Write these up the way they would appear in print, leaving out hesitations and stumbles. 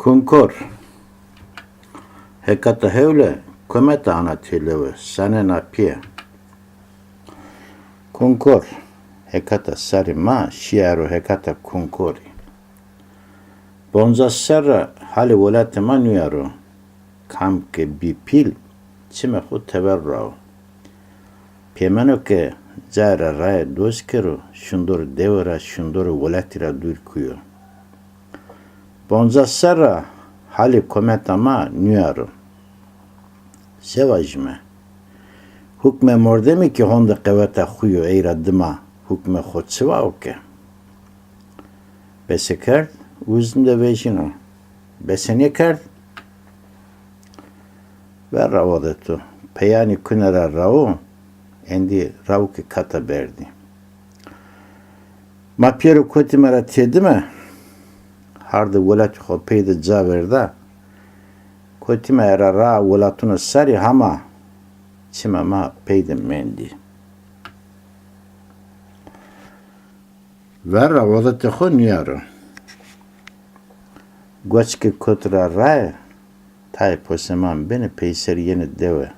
Kunkor. Hekata hevle kometa anatillewe sanena pie. Kunkor. Hekata sarima shiaru hekata kunkori. Bonza serra hali volate manuyaru. Kamke bipil çime khu teverrao. Piemenoke zara raya doskeru şundur devra şundur volatira dürkuyo. Bonza serra hali kometama nuyaru. Sevajme. Hukme mordemi ki honda keveta huyo eyra dıma hukme khotsiva oke. Besekert uzunde vejino. Besenekert ve ravodetu. Peyani kunera ravo endi ravuki kata berdi. Ma piero kotimera tedime harda volat hopeyde caverda kotimera ra volatuna sari hama çimama peyde mendi. Ve ravodete ho niyaro. Goçke kotra ra tay poseman beni peyser yeni deve.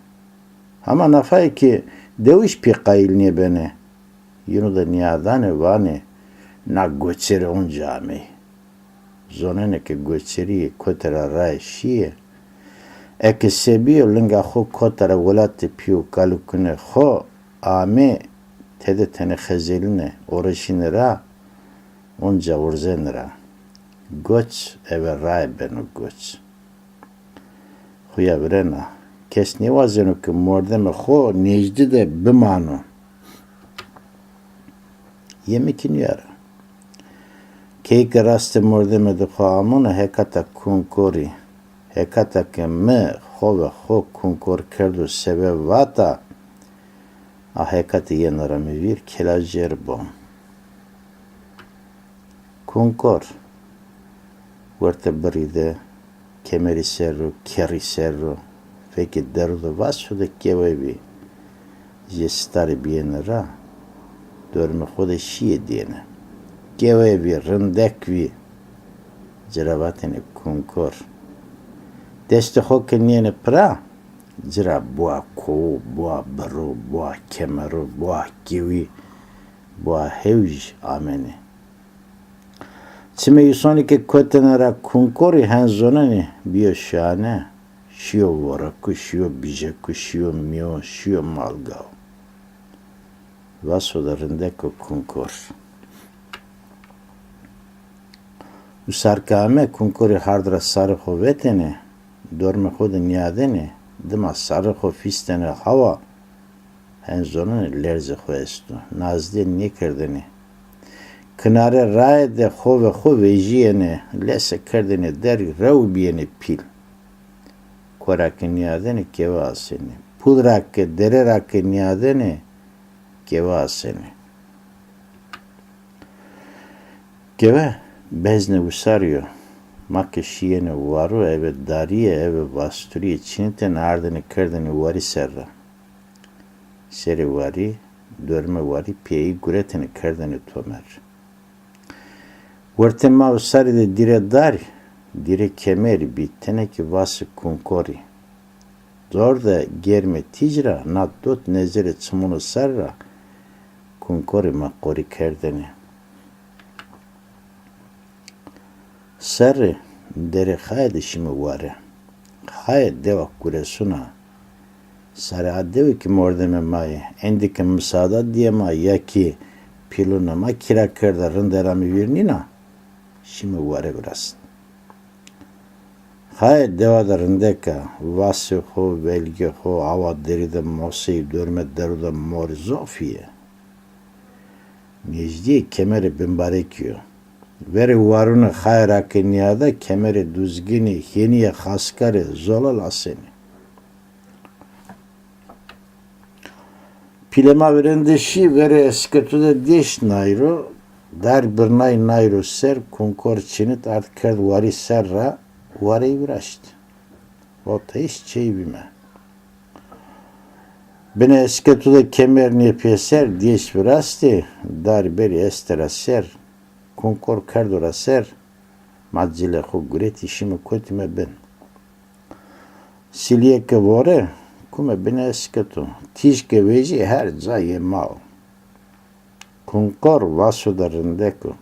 Ama nafay ki deviş pi qayilniye beni. Yunu da niyadane vane na goçeri on cami. Zonene ke goçeri kotra ra şiye. Eke sebiyo linga ho kotra volate piyo kalukune ho ame tede tene xezeline oreşinera onca urzenera. Goç eve ray benu goç. Huya vrena. Kes nevazenu ki mordeme ho necdi de bimanu. Yemikini yara. Keyke raste mordeme de ho amuna hekata kunkori. Hekata ke me ho ve ho kunkor kerdu sebeb vata. A hekati yenara mi vir kelajer bom. Kunkor. Verte bride. Kemeri serru, keri serru. Peki deruda vasu da kevevi. Je stari biyenera. Dörme kode şiye diyene. Kevevi, rındekvi. Ciravatini kunkor. Deste hoke niyene pra. Cira boğa kovu, boğa baru, boğa kemeru, boğa kiwi. Boğa hevj ameni. Çime yusonike kotenera kunkori henzonani biyo şane. Şiyo voraku, şiyo bijeku, şiyo miyo, şiyo malgao. Vasolarındaki kunkor. Usarkame kunkori hardra sarıho vetene, dorme hoda niyadene, dima sarıho fistene hava, henzonani lerzeho estu. Nazde nikerdeni. Kınare raye de hove ho vejiyene, lese kerdene deri revbiyene pil. Korakke niyadene keva aseni. Pudrakke dererakke niyadene keva aseni. Keva bezne usarıyor. Makke şiyene varu eve dariye eve vasturiye çinten ardını kırdını vari serra. Seri vari, dörme vari piyeyi guretini kırdını tomer. Vırtema usari de dire dari. Dire kemeri bitene ki vası kunkori. Zor da germe ticra na dot nezere çımunu sarra kunkori makori kerdeni. Sarri dere hayde şimi vare. Hayde deva kuresuna. Sarri adevi ki mordeme mayi. Endike müsaada diye mayi ya ki pilunama kira kerda rınderami virnina. Şimi vare burasın. Hay devadarındaka vasi ho velge ho ava deride mosey dörme deruda morzofiye. Necdi kemeri bimbarekiyo. Veri varunu hayraki niyada kemeri düzgini heniye haskari zolal aseni. Pilema verende şi veri esketude deş nayro dar birnay nayro ser kunkor çinit artkar vari serra varayı viraşt. Ota hiç çeybime. Bine esketuda kemerini peser diyeş virasti dar beri estera ser kunkor kardora ser Madzile ho guret işimi kötüme ben. Siliyeke vore, kume bine esketu. Tişke veji her zaye mao. Kunkor vasudarındeku.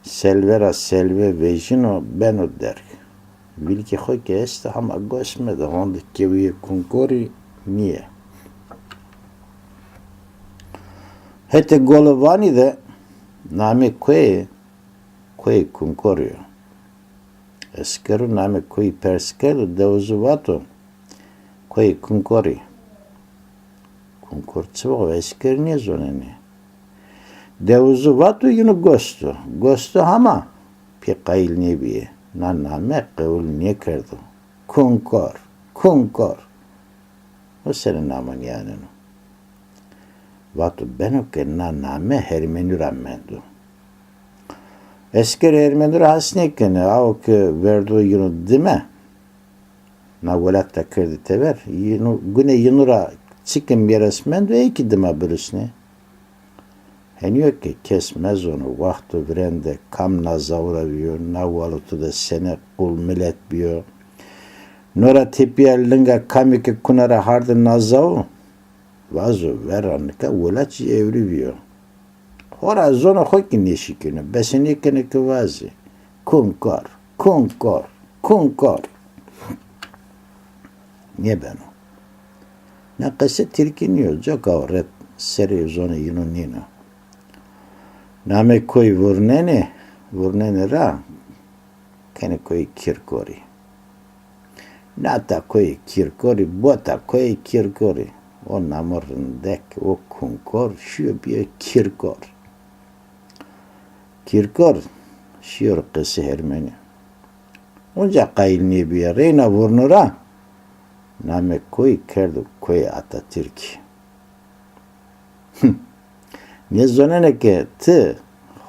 Selvera selve vejino beno der. Vilke hoke este hama gosmede honde keviye kunkori niye. Hete golovani de name koje kunkorio. Eskeru name koji perskelu deuzuvato koji kunkori. Kunkor cvo esker nije zonene. Deuzuvato yunu gosto. Gosto hama pekayil ne biye. Na name kevul niye kerdu. Kunkor. O senin naman yani. Vato benoke na name hermenura mendu. Esker hermenura hasnekene avke verdu yunu dime. Na volatta kerdi tever. Güne yunura çıkın yeres mendu eki dima bürüsne. Henüyor ki kesmez onu vakti virende kam nazavra biyo, navalutu da sene kul millet biyo. Nora tepiyerlinga kamike kunara hardı nazavu. Vazo veranlıka ulaç evri biyo. Hora zona hoki neşikini, besenikini kıvazi. Kunkor. Niye ben o? Ne kese tirkiniyor, çok avret seri zona yinu nino. Name koji vurnene ra, kene koji kirkori. Nata koji kirkori, bota koji kirkori. O namorundek, o kunkor, şiyo bir kirkor. Kirkor, şiyor kısı hermeni. Onca kayılni bir reyna vurnura, name koji kerdu koji Atatürk. Ne zonene ke tı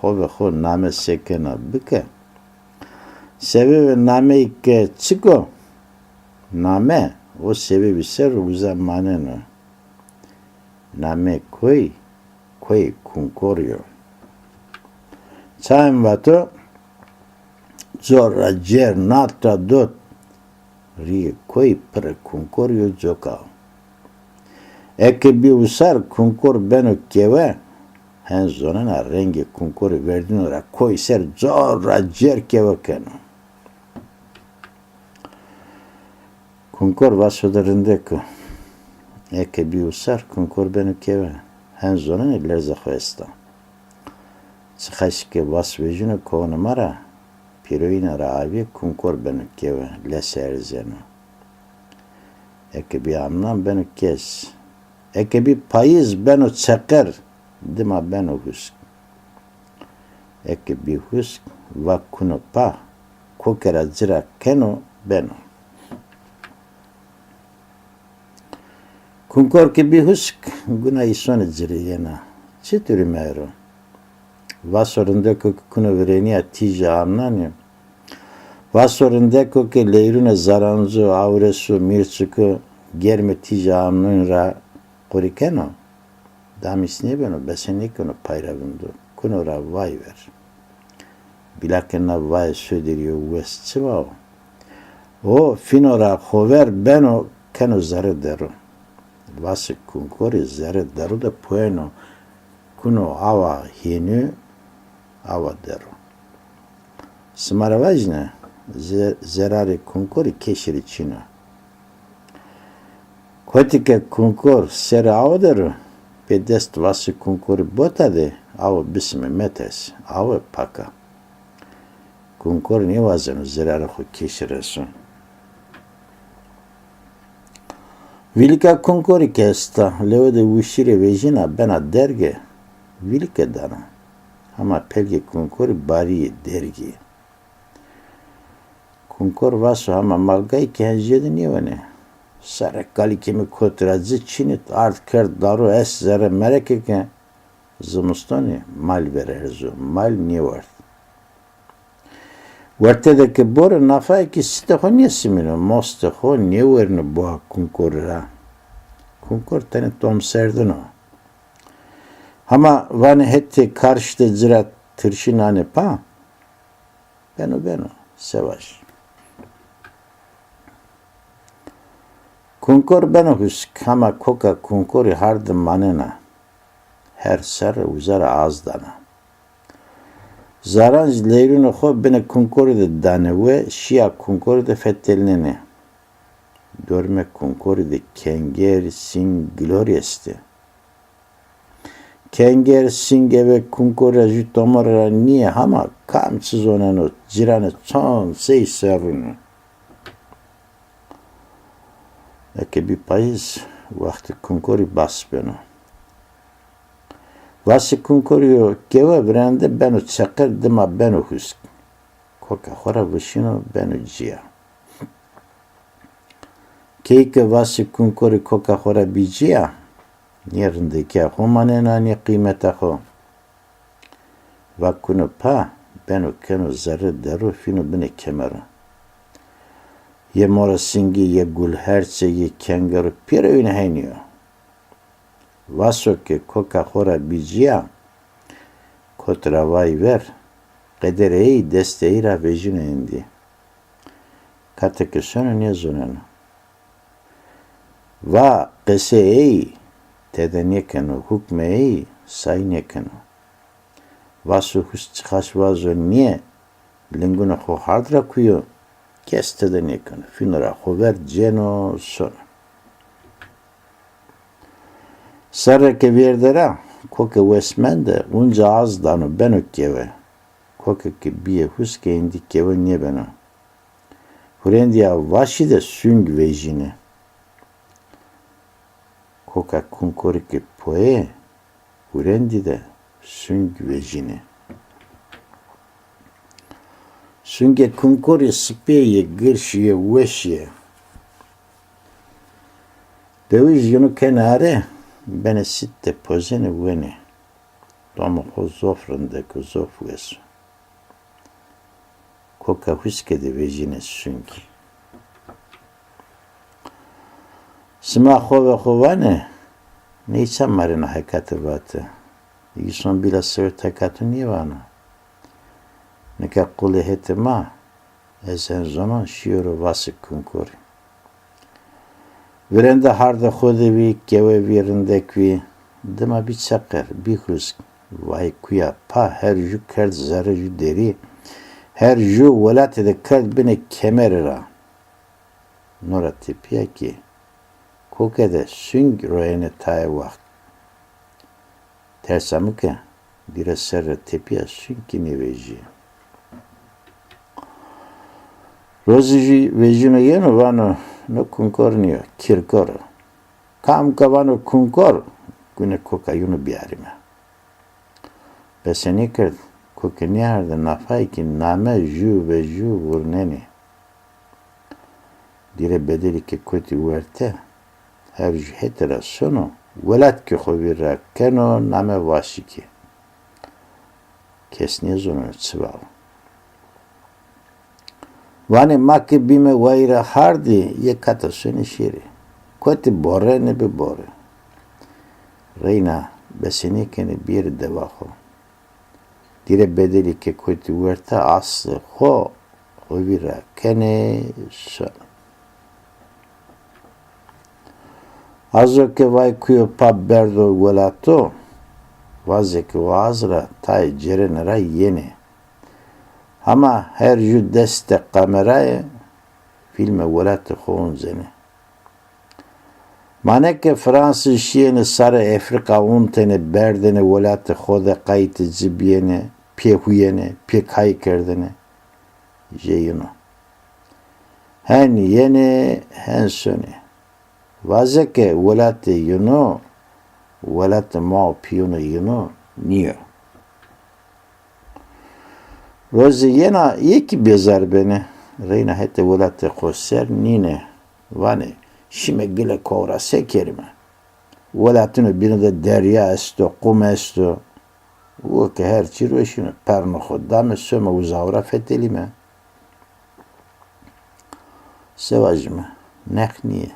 hove ho name sekena bike. Sebebi name ikke çıko. Name o sebebi ser uzamaneno. Name koy kunkorio. Çayım vato zorra cer nata dot ri koy per kunkorio joka. Eke bi usar kunkor beno keve. Hen zonana rengi kunkori verdin ora koy ser zorra cer kevakeno. Kunkor vasodarındeko. Eke bi usar kunkor benu keve. Hen zonana lerza khvesta. Çıkaşke vasvejino kovnamara piroina ravi kunkor benu keve leserzeno. Eke bi amnan benu kes. Eke bi payiz benu çeker. Dima beno husk. Eke bi husk va kuno pa kokera zira keno beno. Kunkor ke bi husk guna isone ziri yena. Çituri mero. Vasorundeko kuno verenia tija amnanyo. Vasorundeko ke leyrune zaranzu avresu mirçuku germe tija amnunra korikeno. Damisne beno besenikonu payravundu. Kunora vay ver. Bilakena vay söderiyor westçıva. O finora hover beno keno zare deru. Vasi kunkori zare deru de pueno. Kuno ava hinu ava deru. Smaravajne zerari kunkori keşiri çino. Kotike kunkor sere ava deru. Pedest vasi kunkori botade, avo bisme metes, avo paka. Kunkor nije vazano zerarahu keşiresu. Vilika kunkori kesta, levode ushire vejina bena derge, vilike dana. Ama pelge kunkori bariye dergi. Kunkor vaso ama malgay kenjedi nivane. Sare kalikimi kotrazi çinit art ker daru es zere merekeke zımustoni mal vererzu mal nivart. Vertedeki bore nafay ki siteho niesimino mosteho niverni boha kunkorira. Kunkor tane tom serdino. Ama vani hette karşıda zira tırşinane pa. Beno, sevaş. Kunkor beno husk, hama koka kunkori hardı manena. Her sarı uzara azdana. Zaranj leyrunu xo bene kunkori de dane ve şia kunkori de fettelinene. Görme kunkori de kenger sin gloriesti. Kenger singe ve kunkori ju tomara niye hama kamsız onano cirane çon sey serunu. Eke bir país vakti kunkori bas beno. Vasi kunkoriyo keva brende beno çakır dima beno husk. Koka hora vışino beno cia. Keike vasi kunkori koka hora bicia. Yerindeki homanena ni kıymete ho. Vakunu pa beno keno zarı deru fino bine kemera. Ye mora singi ye gul herçe ye kengaru pire öne heniyor. Vaso ke koka hora bicia. Kotravay ver. Kedereyi desteğira vejine indi. Kateke sonu ne zonenu. Va qeseyi tedenekenu hukmeyi saynekenu. Vaso hus çıkaş vazo niye linguna ho hardra kuyo kes tedenekenu. Finora ho ver ceno sonu. Sarreke vierdera koke wesmende unca az danu benuk keve. Koke ki biye huske indik keve niye beno. Hurendiya vaşi de süng vejine. Koka kunkori ki poe hurendi de süng vejine. Sünge kunkori speye gırşiye veşiye. Deviz yunu kenare bene sitte pozene vene. Domo ho zofrende ko zofves. Koka huske de vejine süngi. Sma hove hovane neyse marina hakati vatı. İson bila sıvı takatı niye vana? Neka kule hetema esen zaman şiyoru vası kunkori. Verende harda xodevi keve virindekvi dima bir çakır bir husk vay kuya pa her ju kerd zarı ju deri her ju velat de kerd bine kemerira nora tipiya ki kokede süng royene taye vakt tersamı ki dire serre tipiya süng kini veji rozi vejino yeno vano no kunkornio kirkor kam kavano kunkor güne koka yunu biarime beseni kerd koke niyarda nafay ki name ju ve ju vurneni dire bedeli ki koti verte her ju hetera sonu velat ki xovira keno name vaşiki kesniye zonu çıvav Vane maki bime vayra hardi ye kata suni şiri. Koti bore ne be bore. Reyna besinikeni bir devaho. Dire bedeli ke koti verta aslı ho ovira kene son. Azo ke vay kuyo pa berdo velato vaze ke vazra tay cerenera yeni. Ama her ju deste kameraya filme velat xon zene. Maneke Fransız şiyene sarı Afrika untene berdene velat xode kayıt zibiyene pehuyene pekay kerdene jeyino. Hen yene hen söne. Vazeke velat yuno velat ma piyonu yuno niyo. Rozi yena iki bezar beni. Reyna hette volate koser nine. Vane şime gile kovra sekerime. Volatını birinde derya esto, kum esto. O ke her çiroşunu perno xoddame söme uzavra fetelime. Sevacime. Nekniye.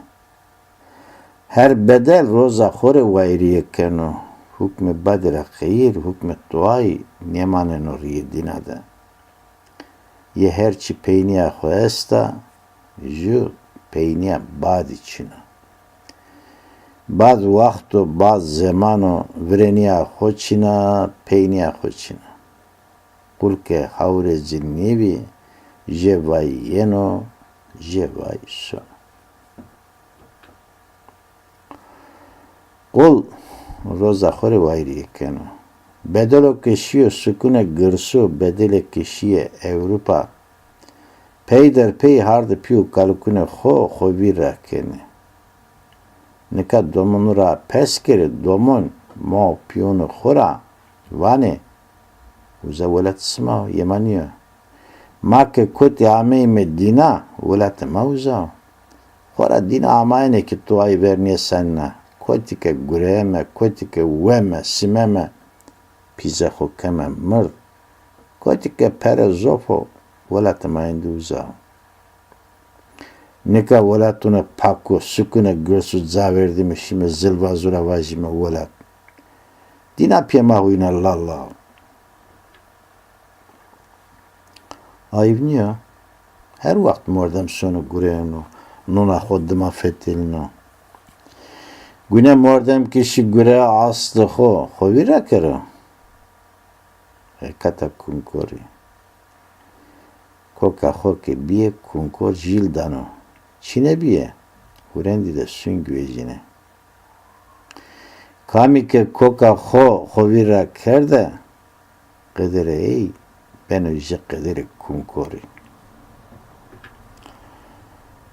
Her bedel roza xore vayriye keno. Hukme badra khayir, hukme tuay nemane noriye dinada. ye herçi peyniya xoesta, ju peyniya bad içina. Bad vakto, bad zemano, vreniya xoçina, peyniya xoçina. Kulke havrezi nevi, je vay yeno, je vay son. Kul roza xore vayri keno. Bedelo keşiyo sukune gırsu bedele keşiye Avrupa. Peyder pey hardı piu kalukune xo vira kene. Nika domunura peskeri domun mo piyunu xora vane uza velat sma yemaniyo. Ma ke koti amey medina velat mauza. Xora dina amayne ki tuay verniye senna. Kotike gureme, kotike veme, simeme. Pizza xokeme mır. Kotike pere zofo velat maynduza. Nika velatune pako sukune gırsu zaverdimi şime zilva zura vajime velat. Dina piyema huyna lalla. Ayvniya. Her vakt mordem sonu gureyno. Nuna xoddima fetilno. Güne mordem kişi güre aslı xo vira kero. Kata kunkori. Koka xo ke biye kunkor jil dano. Çine biye. Hurendi de süngü ejine. Kami ke koka xo vira kerde. Qedere ey. Ben öjje qedere kunkori.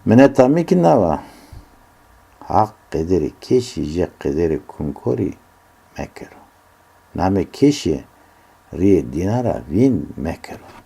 Mene tami ki nava. Hak qedere keşi je qedere kunkori mekero. Name keşi riye dinara vin mekero.